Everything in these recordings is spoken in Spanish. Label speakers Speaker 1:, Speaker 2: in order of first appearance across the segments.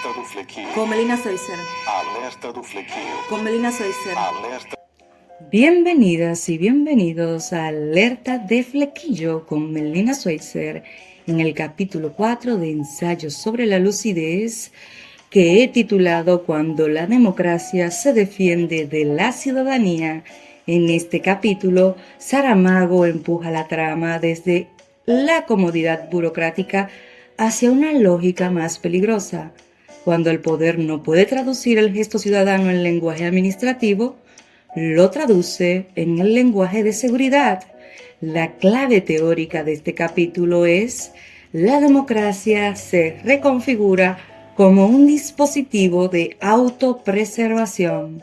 Speaker 1: Alerta do flequillo.
Speaker 2: Com Melina Soiser.
Speaker 1: Alerta do flequillo.
Speaker 2: Con Melina Soiser.
Speaker 1: Alerta.
Speaker 3: Bienvenidas y bienvenidos a Alerta de Flequillo con Melina Schweitzer en el capítulo 4 de Ensayos sobre la lucidez que he titulado Cuando la democracia se defiende de la ciudadanía. En este capítulo, Saramago empuja la trama desde la comodidad burocrática hacia una lógica más peligrosa. Cuando el poder no puede traducir el gesto ciudadano en lenguaje administrativo, lo traduce en el lenguaje de seguridad. La clave teórica de este capítulo es: la democracia se reconfigura como un dispositivo de autopreservación.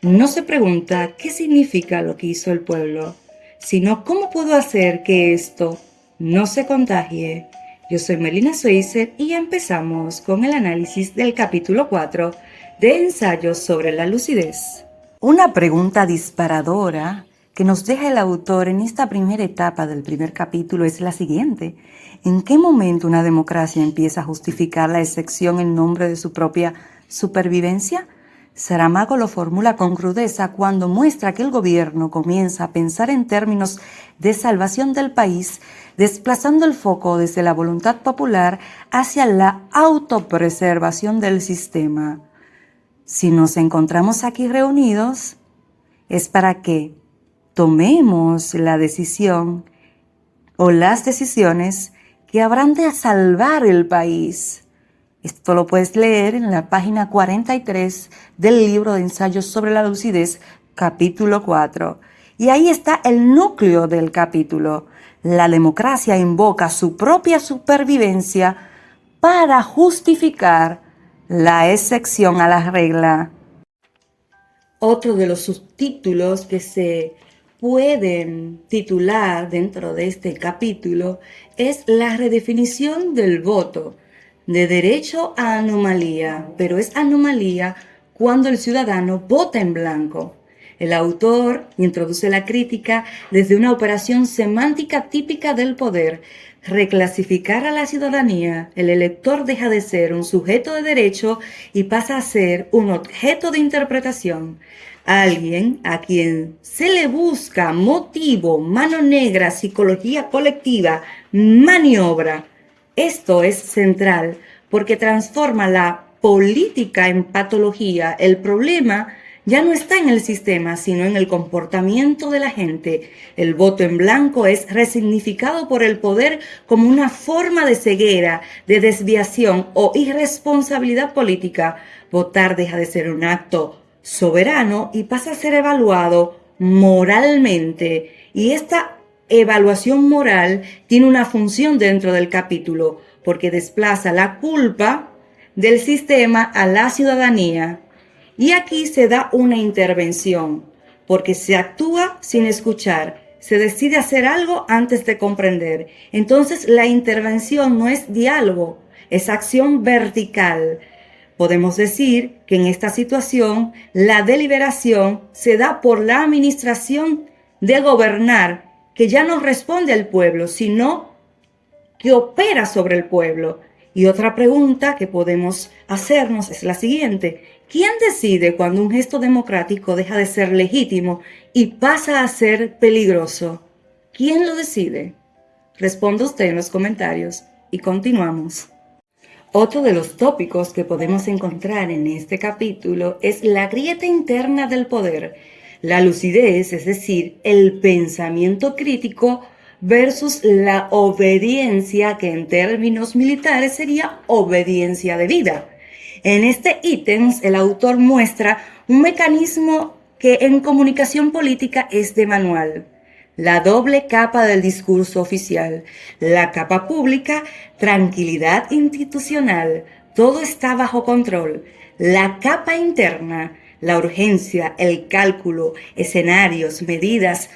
Speaker 3: No se pregunta qué significa lo que hizo el pueblo, sino cómo puedo hacer que esto no se contagie. Yo soy Melina Schweitzer y empezamos con el análisis del capítulo 4 de Ensayos sobre la lucidez. Una pregunta disparadora que nos deja el autor en esta primera etapa del primer capítulo es la siguiente: ¿en qué momento una democracia empieza a justificar la excepción en nombre de su propia supervivencia? Saramago lo formula con crudeza cuando muestra que el gobierno comienza a pensar en términos de salvación del país, desplazando el foco desde la voluntad popular hacia la autopreservación del sistema. Si nos encontramos aquí reunidos, es para que tomemos la decisión o las decisiones que habrán de salvar el país. Esto lo puedes leer en la página 43 del libro de Ensayos sobre la lucidez, capítulo 4. Y ahí está el núcleo del capítulo. La democracia invoca su propia supervivencia para justificar la excepción a la regla. Otro de los subtítulos que se pueden titular dentro de este capítulo es la redefinición del voto, de derecho a anomalía, pero es anomalía cuando el ciudadano vota en blanco. El autor introduce la crítica desde una operación semántica típica del poder. Reclasificar a la ciudadanía, el elector deja de ser un sujeto de derecho y pasa a ser un objeto de interpretación. Alguien a quien se le busca motivo, mano negra, psicología colectiva, maniobra. Esto es central porque transforma la política en patología. El problema ya no está en el sistema, sino en el comportamiento de la gente. El voto en blanco es resignificado por el poder como una forma de ceguera, de desviación o irresponsabilidad política. Votar deja de ser un acto soberano y pasa a ser evaluado moralmente. Y esta evaluación moral tiene una función dentro del capítulo, porque desplaza la culpa del sistema a la ciudadanía. Y aquí se da una intervención, porque se actúa sin escuchar, se decide hacer algo antes de comprender. Entonces la intervención no es diálogo, es acción vertical. Podemos decir que en esta situación la deliberación se da por la administración de gobernar, que ya no responde al pueblo, sino que opera sobre el pueblo. Y otra pregunta que podemos hacernos es la siguiente: ¿quién decide cuando un gesto democrático deja de ser legítimo y pasa a ser peligroso? ¿Quién lo decide? Responda usted en los comentarios y continuamos. Otro de los tópicos que podemos encontrar en este capítulo es la grieta interna del poder. La lucidez, es decir, el pensamiento crítico versus la obediencia, que en términos militares sería obediencia debida. En este ítem, el autor muestra un mecanismo que en comunicación política es de manual. La doble capa del discurso oficial, la capa pública, tranquilidad institucional, todo está bajo control. La capa interna, la urgencia, el cálculo, escenarios, medidas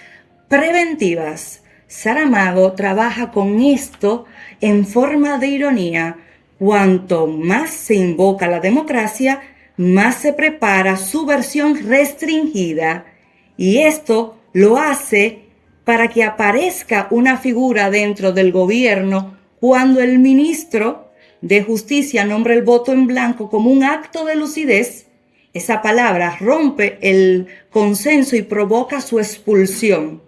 Speaker 3: preventivas. Saramago trabaja con esto en forma de ironía. Cuanto más se invoca la democracia, más se prepara su versión restringida. Y esto lo hace para que aparezca una figura dentro del gobierno cuando el ministro de Justicia nombra el voto en blanco como un acto de lucidez, esa palabra rompe el consenso y provoca su expulsión.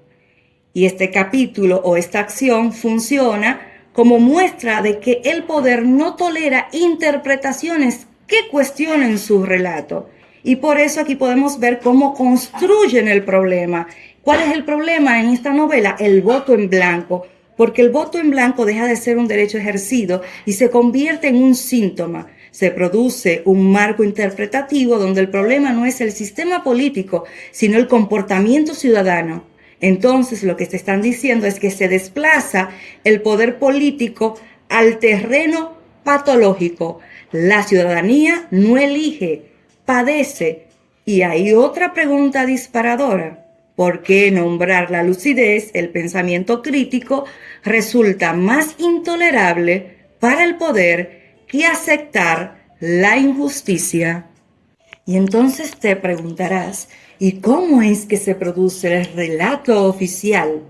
Speaker 3: Y este capítulo o esta acción funciona como muestra de que el poder no tolera interpretaciones que cuestionen su relato. Y por eso aquí podemos ver cómo construyen el problema. ¿Cuál es el problema en esta novela? El voto en blanco. Porque el voto en blanco deja de ser un derecho ejercido y se convierte en un síntoma. Se produce un marco interpretativo donde el problema no es el sistema político, sino el comportamiento ciudadano. Entonces lo que te están diciendo es que se desplaza el poder político al terreno patológico. La ciudadanía no elige, padece. Y hay otra pregunta disparadora. ¿Por qué nombrar la lucidez, el pensamiento crítico, resulta más intolerable para el poder que aceptar la injusticia? Y entonces te preguntarás, ¿y cómo es que se produce el relato oficial?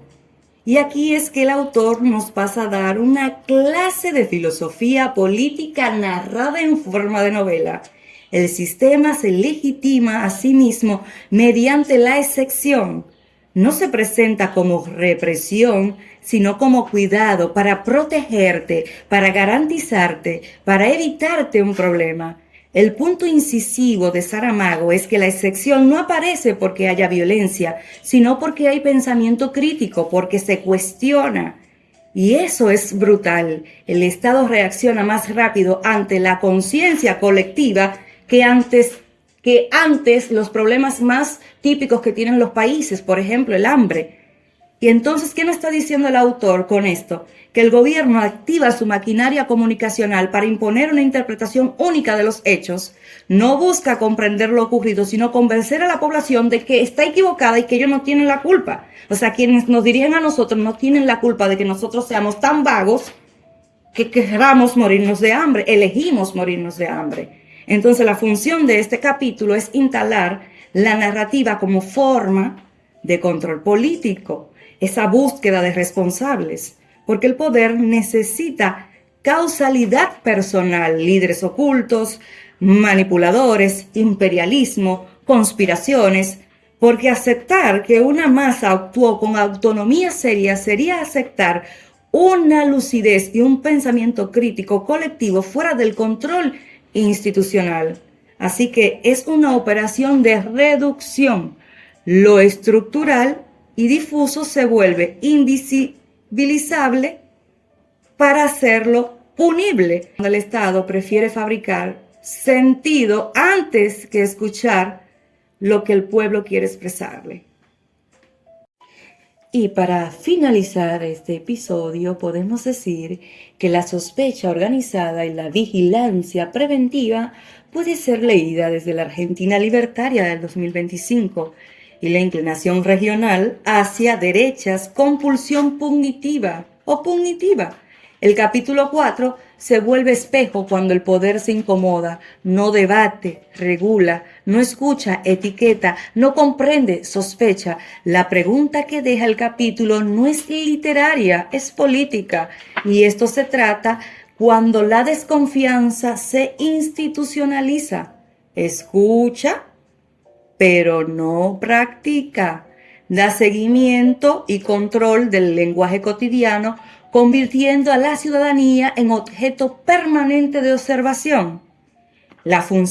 Speaker 3: Y aquí es que el autor nos pasa a dar una clase de filosofía política narrada en forma de novela. El sistema se legitima a sí mismo mediante la excepción. No se presenta como represión, sino como cuidado para protegerte, para garantizarte, para evitarte un problema. El punto incisivo de Saramago es que la excepción no aparece porque haya violencia, sino porque hay pensamiento crítico, porque se cuestiona. Y eso es brutal. El Estado reacciona más rápido ante la conciencia colectiva que antes los problemas más típicos que tienen los países, por ejemplo, el hambre. Y entonces, ¿qué nos está diciendo el autor con esto? Que el gobierno activa su maquinaria comunicacional para imponer una interpretación única de los hechos, no busca comprender lo ocurrido, sino convencer a la población de que está equivocada y que ellos no tienen la culpa. O sea, quienes nos dirigen a nosotros no tienen la culpa de que nosotros seamos tan vagos que queramos morirnos de hambre, elegimos morirnos de hambre. Entonces, la función de este capítulo es instalar la narrativa como forma de control político, esa búsqueda de responsables, porque el poder necesita causalidad personal, líderes ocultos, manipuladores, imperialismo, conspiraciones, porque aceptar que una masa actuó con autonomía seria sería aceptar una lucidez y un pensamiento crítico colectivo fuera del control institucional. Así que es una operación de reducción. Lo estructural y difuso se vuelve invisibilizable para hacerlo punible. El Estado prefiere fabricar sentido antes que escuchar lo que el pueblo quiere expresarle. Y para finalizar este episodio, podemos decir que la sospecha organizada y la vigilancia preventiva puede ser leída desde la Argentina libertaria del 2025 y la inclinación regional hacia derechas con pulsión punitiva o punitiva. El capítulo 4 se vuelve espejo cuando el poder se incomoda, no debate, regula, no escucha, etiqueta, no comprende, sospecha. La pregunta que deja el capítulo no es literaria, es política. Y esto se trata cuando la desconfianza se institucionaliza. Escucha, pero no practica. Da seguimiento y control del lenguaje cotidiano, convirtiendo a la ciudadanía en objeto permanente de observación. La función